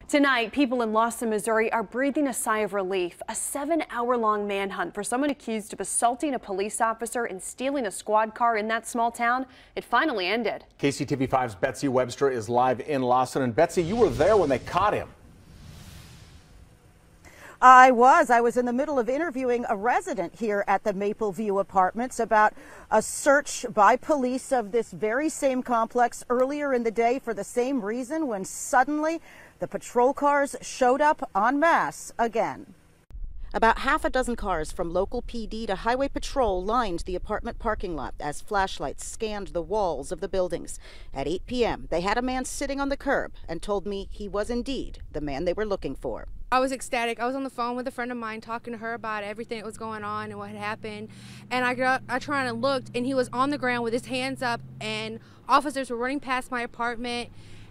Tonight, people in Lawson, Missouri are breathing a sigh of relief. A 7-hour-long manhunt for someone accused of assaulting a police officer and stealing a squad car in that small town, it finally ended. KCTV5's Betsy Webster is live in Lawson. And Betsy, you were there when they caught him. I was in the middle of interviewing a resident here at the Maple View Apartments about a search by police of this very same complex earlier in the day for the same reason, when suddenly the patrol cars showed up en masse again. About half a dozen cars from local PD to highway patrol lined the apartment parking lot as flashlights scanned the walls of the buildings. At 8 p.m., they had a man sitting on the curb and told me he was indeed the man they were looking for. I was ecstatic. I was on the phone with a friend of mine talking to her about everything that was going on and what had happened. And I turned and looked, and he was on the ground with his hands up, and officers were running past my apartment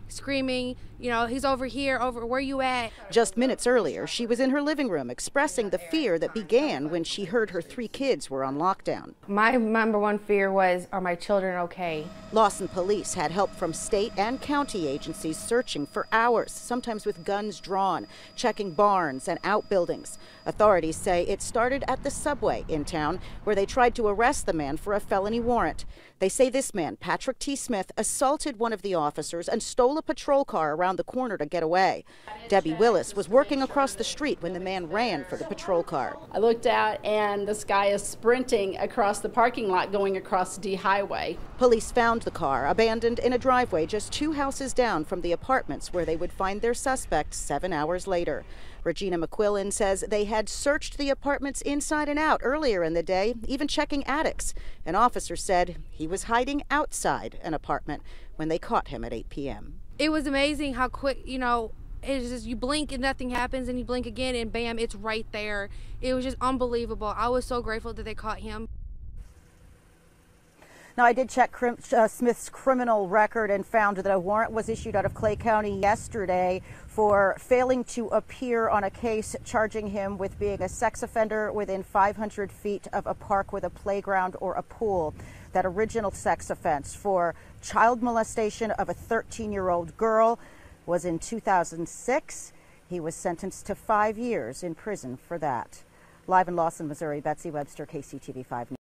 screaming, you know, he's over here, over where you at? Just minutes earlier, she was in her living room expressing the fear that began when she heard her 3 kids were on lockdown. My number one fear was, are my children okay? Lawson police had help from state and county agencies searching for hours, sometimes with guns drawn, checking barns and outbuildings. Authorities say it started at the subway in town, where they tried to arrest the man for a felony warrant. They say this man, Patrick T. Smith, assaulted one of the officers and stole a patrol car around the corner to get away. Debbie Willis was working across the street when the man ran for the patrol car. I looked out, and this guy is sprinting across the parking lot going across D Highway. Police found the car abandoned in a driveway just 2 houses down from the apartments where they would find their suspect 7 hours later. Regina McQuillan says they had searched the apartments inside and out earlier in the day, even checking attics. An officer said he was hiding outside an apartment when they caught him at 8 p.m. It was amazing how quick, you know, it's just you blink and nothing happens, and you blink again and bam, it's right there. It was just unbelievable. I was so grateful that they caught him. Now, I did check Smith's criminal record and found that a warrant was issued out of Clay County yesterday for failing to appear on a case charging him with being a sex offender within 500 feet of a park with a playground or a pool. That original sex offense for child molestation of a 13-year-old girl was in 2006. He was sentenced to 5 years in prison for that. Live in Lawson, Missouri, Betsy Webster, KCTV5 News.